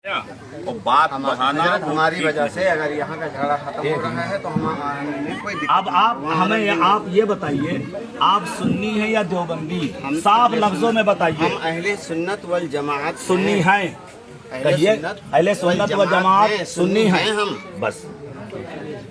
और बात बढ़ाना हमारी वजह से अगर यहाँ का झगड़ा खत्म हो रहा है तो हमें कोई दिक्कत अब आप हमें आप ये बताइए, आप सुन्नी है या देवबंदी? साफ लफ्जों में बताइए। हम अहले सुन्नत वल जमात सुन्नी हैं, कहिए अहले सुन्नत व जमात सुन्नी हैं हम। बस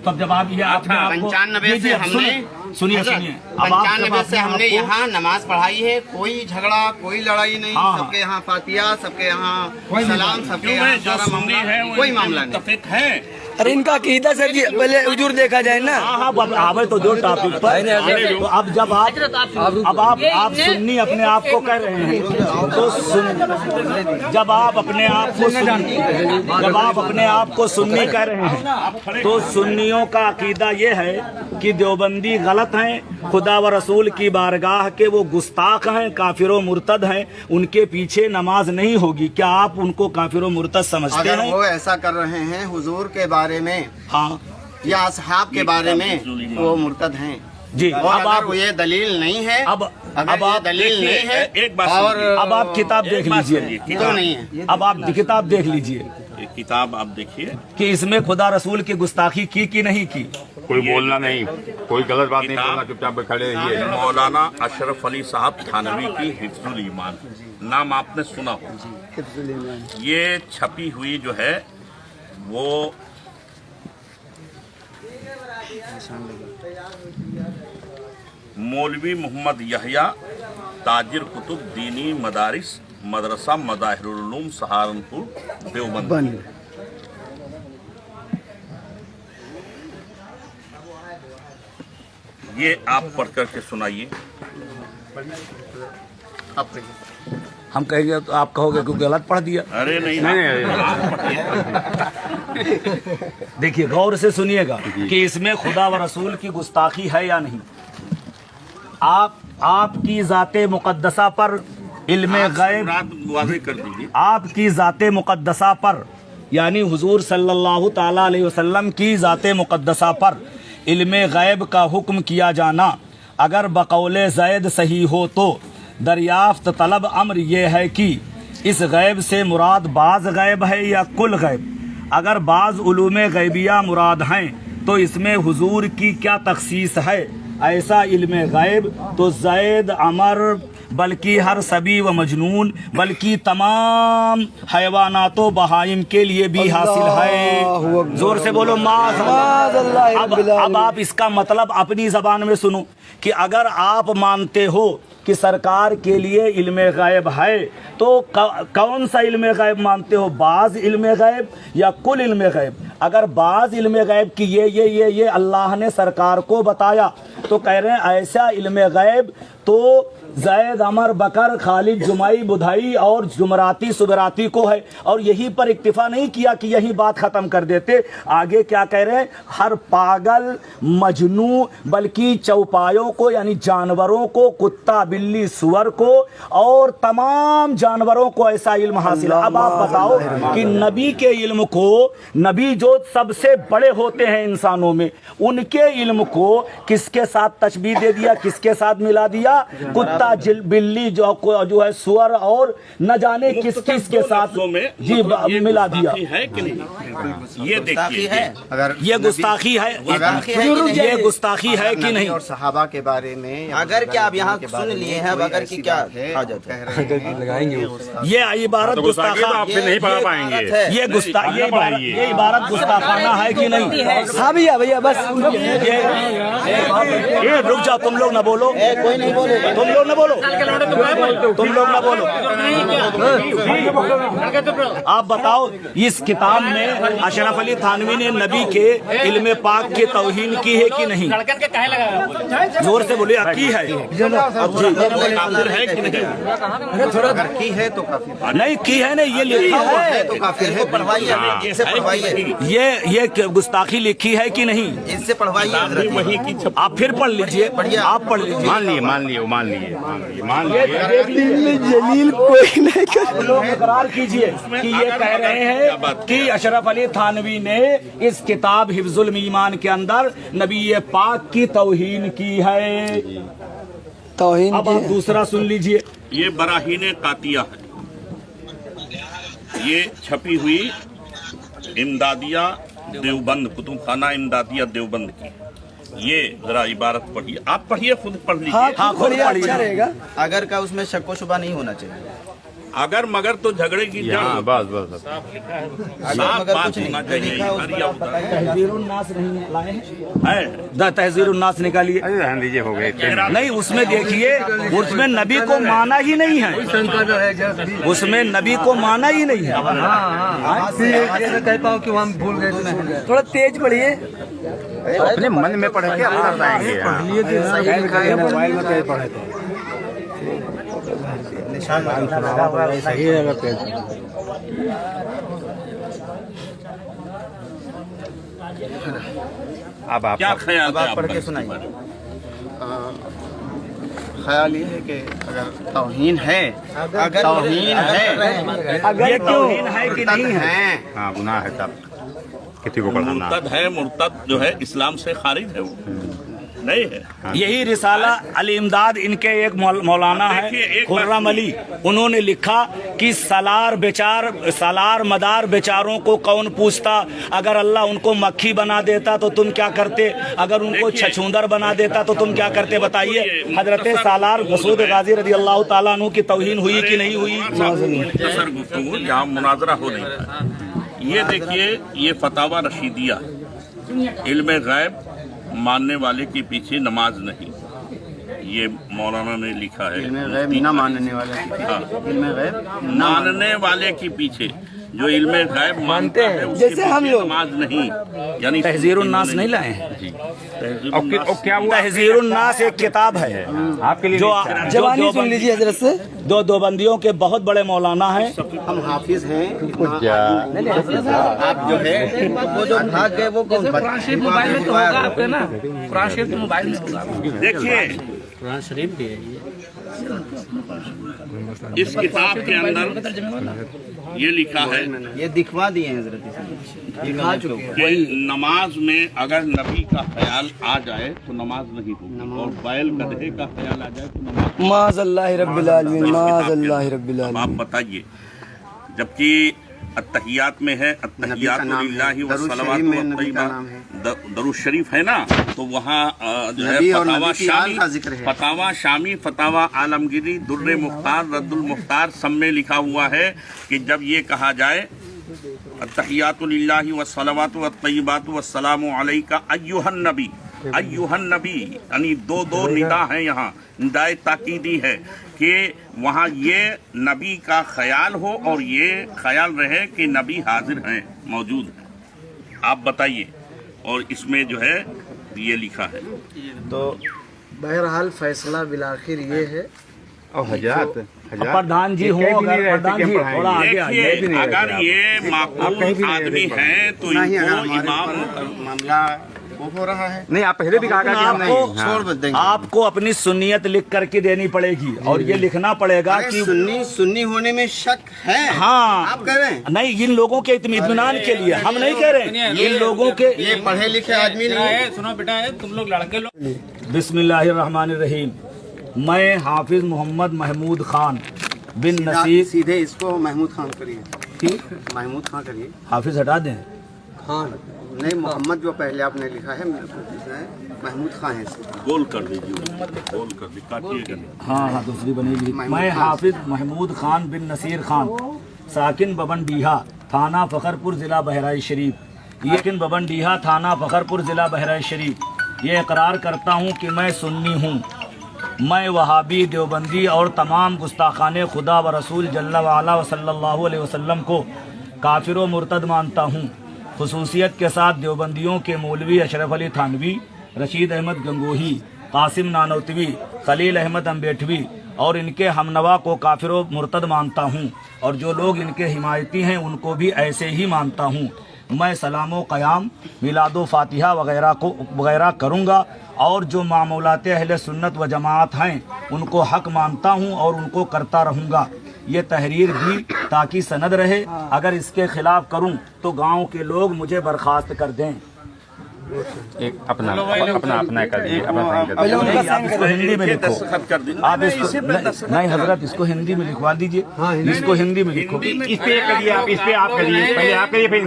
तब जब आप ये आपने आपको 95 से हमने सुनिए सुनिए अब आप 95 से हमने यहाँ नमाज पढ़ाई है, कोई झगड़ा कोई लड़ाई नहीं। हाँ। सबके यहाँ फातिहा, सबके यहाँ सलाम, सबके यहाँ सारा मामला, कोई मामला नहीं है। अरे इनका अकीदा सर जी पहले हुजूर देखा जाए ना। हाँ हाँ आवे तो जो टॉपिक पर तो अब जब आप सुन्नी अपने आप को कह रहे हैं तो जब आप अपने आप को सुन्नी कह रहे हैं तो सुन्नियों का अकीदा ये है कि देवबंदी गलत हैं, खुदा व रसूल की बारगाह के वो गुस्ताख हैं, काफिर व मुर्तद हैं, उनके पीछे नमाज नहीं होगी। क्या आप उनको काफिर व मुर्तद समझते अगर हैं? वो ऐसा कर रहे हैं हुजूर के बारे में हाँ या असहाब के बारे में वो मुर्तद हैं जी। और अब आप अगर ये दलील नहीं है, अब ये दलील नहीं है एक बात और अब आप किताब देख लीजिए, तो नहीं है। अब आप किताब देख लीजिए ये किताब आप देखिए कि इसमें खुदा रसूल की गुस्ताखी की कि नहीं की। कोई बोलना नहीं, कोई गलत बात नहीं बोलना, चुपचाप खड़े रहिए। मौलाना अशरफ अली साहब थानवी की हिफ्जुल ईमान, नाम आपने सुना हो। ये छपी हुई जो है वो मौलवी मोहम्मद यहया ताजिर कुतुब दीनी मदारिस मदरसा मदाहिरुल उलूम सहारनपुर देवबंद। ये आप पढ़ करके सुनाइए। हम कहेंगे तो आप कहोगे कि गलत पढ़ दिया। अरे नहीं, देखिए गौर से सुनिएगा कि इसमें खुदा व रसूल की गुस्ताखी है या नहीं। आपकी ज़ाते मुक़द्दसा पर इल्मे गैब, वाज़ेह कर दीजिए। आपकी ज़ाते मुक़द्दसा पर यानी हुजूर सल्लल्लाहु ताला अलैहि वसल्लम की ज़ाते मुक़द्दसा पर इल्मे गैब का हुक्म किया जाना अगर बकौले ज़ैद सही हो तो दरियाफ्त तलब अम्र ये है कि इस गैब से मुराद बाज़ गैब है या कुल गैब। अगर बाज़ उलूमे गैबिया मुराद हैं तो इसमें हुजूर की क्या तखसीस है। ऐसा इल्मे गैब तो ज़ैद अमर बल्कि हर सभी व मजनून बल्कि तमाम हैवानातो बहाइम के लिए भी हासिल है। जोर से बोलो अब आप इसका मतलब अपनी ज़बान में सुनो कि अगर आप मानते हो कि सरकार के लिए इल्मे गैब है तो कौन सा इल्मे गैब मानते हो, बाज़ इल्मे गैब या कुल इल्मे गैब? अगर बाज़ इल्मे गैब की ये अल्लाह ने सरकार को बताया तो कह रहे हैं ऐसा इल्मे गैब तो ज़ैद अमर बकर खालिद जुमाई बुधाई और जुमराती सुबराती को है। और यही पर इक्तिफा नहीं किया कि यही बात ख़त्म कर देते, आगे क्या कह रहे हैं, हर पागल मजनू बल्कि चौपायों को यानी जानवरों को, कुत्ता बिल्ली सुअर को और तमाम जानवरों को ऐसा इल्म हासिल है। अब आप बताओ कि नबी के इल्म को, नबी जो सबसे बड़े होते हैं इंसानों में, उनके इल्म को किसके साथ तशबीह दे दिया, किसके साथ मिला दिया? कुत्ता बिल्ली जो है सुअर और न जाने किस किस के साथ जी मिला दिया है कि नहीं? ये देखिए अगर ये गुस्ताखी है, ये गुस्ताखी है कि नहीं? और सहाबा के बारे में अगर क्या आप यहाँ सुन लिए हैं, अब अगर की क्या हाजत है लगाएंगे ये इबारत गुस्ताखा आपसे नहीं पढ़ा पाएंगे। ये इबारत गुस्ताखाना है कि नहीं? हाँ भैया बस ये रुक जाओ, तुम लोग न बोलो, कोई नहीं बोले, तुम लोग न बोलो, तुम लोग न बोलो। आप बताओ इस किताब में अशरफ अली थानवी ने नबी के इल्मे पाक की तौहीन की है कि नहीं? जोर से बोलिए, की है? अगर की है तो काफी नहीं की है नहीं, ये लिखा हुआ है तो काफी है। पढ़वाइए, इससे पढ़वाइए, ये गुस्ताखी लिखी है कि नहीं? इससे पढ़वाइए। वही की आप फिर पढ़ लीजिए, आप पढ़ लीजिए। मान लिए जलील कोई नहीं कर। लोग इकरार कीजिए कि ये कह रहे हैं कि अशरफ अली थानवी ने इस किताब हिफ्जुल ईमान के अंदर नबी पाक की तौहीन की है। तौहीन अब आप दूसरा सुन लीजिए। ये बराहीन कातिया है। ये छपी हुई इमदादिया देवबंद, कुतुब खाना इमदादिया देवबंद की। ये जरा इबारत पढ़िए, आप पढ़िए, खुद पढ़ लीजिए। हाँ खुद अच्छा रहेगा। अगर का उसमें शक व शुबा नहीं होना चाहिए। अगर मगर तो झगड़े की जड़, हाँ बस बस बस। साफ मगर बात कुछ नहीं होना चाहिए। लिखा उस पर आप बताएं। तहजीरुन्नास नहीं लाए हैं? तहजीरुन्नास निकालिए। अरे रहने दीजिए, हो गए। नहीं, उसमें देखिए, उसमें नबी को माना ही नहीं है, उसमें नबी को माना ही नहीं है। कहता हूँ कि हम भूल गए, थोड़ा तेज पढ़िए। अपने मन में पढ़ के अपना जाएंगे। मोबाइल में कैसे पढ़े थे? सही है। अब आप क्या ख्याल अब है आप पढ़ आपका के इसके सुनाइए। बारे में? ख्याल ये है कि अगर तौहीन है, अगर तौहीन है, ये तौहीन है कि नहीं है? हाँ गुनाह है तब किसी को पढ़ाना। मुर्तद है, मुर्तद जो है इस्लाम से खारिज है, वो नहीं है। यही रिसाला अली इमदाद, इनके एक मौलाना है खुर्रम अली, उन्होंने लिखा कि सालार मदार बेचारों को कौन पूछता, अगर अल्लाह उनको मक्खी बना देता तो तुम क्या करते, अगर उनको छछूंदर बना देता तो तुम क्या करते? बताइए। हजरत सालार मसूद गाजी रजी अल्लाह ताला अन्हु की तौहीन हुई कि नहीं हुई? मुख्तसर गुफ्तगू जहाँ मुनाजरा हो रही है। ये देखिए, ये फतावा रशीदिया, इल्म गैब मानने वाले के पीछे नमाज नहीं, ये मौलाना ने लिखा है। इल्म गैब न मानने वाले के पीछे, इल्म गैब मानने वाले के पीछे, जो इल्म गैब मानते हैं जैसे हम लोग नमाज नहीं, यानी तहजीरुन्नास नहीं लाए हैं। और क्या हुआ? तहजीरुन्नास एक किताब है आपके लिए जो जवानी सुन लीजिए हजरत से। दो देवबंदियों के बहुत बड़े मौलाना हैं। हम हाफिज हैं। आप जो है वो जो भाग गए वो कौन? मोबाइल में तो होगा आपके ना, कुरान शरीफ तो मोबाइल में होगा। देखिए, कुरान शरीफ भी है इस किताब के अंदर ये लिखा है, ये दिखवा दिए हैं हजरत, दिखा चुके हैं। कि नमाज में अगर नबी का ख्याल आ जाए तो नमाज नहीं होगी, और बैल गधे का ख्याल आ जाए तो नमाज। माज़अल्लाह रब्बिल आलमीन, माज़अल्लाह रब्बिल अब आप आलमीन। बताइए, जबकि अत्तहियात में है, अत्तहियातु लिल्लाहि व सलवातु व तय्यबात, दरूद शरीफ है ना, तो वहाँ जो है नबी और फतावा नबी की आल शामी, का जिक्र है। फतावा शामी, फतावा आलमगिरी, दुर्रे मुख्तार, रद्दुल मुख्तार, सब में लिखा हुआ है कि जब ये कहा जाए अत्तहियातु लिल्लाहि व सलवातु व तय्यबातु व सलामु अलैका अय्युहन नबी, अय्युहन नबी, यानी दो निदा है यहाँ, निदाए ताकीदी है कि वहाँ ये नबी का ख्याल हो और ये ख्याल रहे कि नबी हाजिर हैं, मौजूद हैं। आप बताइए। और इसमें जो है ये लिखा है। तो बहरहाल फैसला बिलाखिर ये है। और हजरत प्रधान जी हो, अगर प्रधान जी थोड़ा आगे आइए। देखिए, अगर ये माकूल आदमी हैं तो नहीं, अगर इनको हमारे इमाम मामला वो हो रहा है, नहीं, आप पहले भी कहा कि हम नहीं। आपको छोड़ देंगे। आपको अपनी सुन्नियत लिख करके देनी पड़ेगी, और ये लिखना पड़ेगा अरे कि सुन्नी होने में शक है। हाँ, आप कह रहे हैं नहीं, इन लोगों के इत्मीनान के लिए हम नहीं कह रहे, इन लोगों के। ये पढ़े लिखे आदमी नहीं है। सुनो बेटा, तुम लोग लड़के लोग। बिस्मिल्लाहिर्रहमानिर्रहीम। मैं हाफिज मोहम्मद महमूद खान बिन नसीर। सीधे इसको महमूद खान करिए, ठीक, महमूद खान करिए। हाफिज हटा दें। खान नहीं, मोहम्मद जो पहले आपने लिखा है महमूद खान है। गोल कर दीजिए, गोल कर दीजिए, काटिएगा नहीं। हाँ, दूसरी बनेगी। महमूद मैं खान। हाफिज महमूद खान बिन नसीर खान, साकिन बबन डीहा, थाना फखरपुर, ज़िला बहराइच शरीफ। यकीन बबन डीहा, थाना फखरपुर, ज़िला बहराइच शरीफ। ये इकरार करता हूँ कि मैं सुन्नी हूँ। मैं वहाबी, देवबंदी और तमाम गुस्ताखाने खुदा व रसूल जल्ला वाला व सल्लल्लाहु अलैहि वसल्लम को काफिर व मुर्तद मानता हूँ। खुसूसियत के साथ देवबंदियों के मौलवी अशरफ अली थानवी, रशीद अहमद गंगोही, कासिम नानोतवी, खलील अहमद अम्बेठवी और इनके हमनवा को काफिर व मुर्तद मानता हूँ, और जो लोग इनके हिमायती हैं उनको भी ऐसे ही मानता हूँ। मैं सलामो क़याम, मिलादो फातिहा वगैरह करूँगा, और जो मामूलात अहले सुन्नत व जमात हैं उनको हक मानता हूँ और उनको करता रहूँगा। ये तहरीर भी ताकि सनद रहे, अगर इसके खिलाफ करूँ तो गांव के लोग मुझे बर्खास्त कर दें। एक अपना अपना अपना कर दीजिए, अपना साइन कर पहले दीजिए। उनका आप इसको हिंदी में लिखो, दस्तखत कर दीजिए। आप इसको नहीं हजरत इसको हिंदी में लिखवा दीजिए, इसको हिंदी में लिखो। इस पे करिए आप, इस पे आप करिए, पहले आप करिए फिर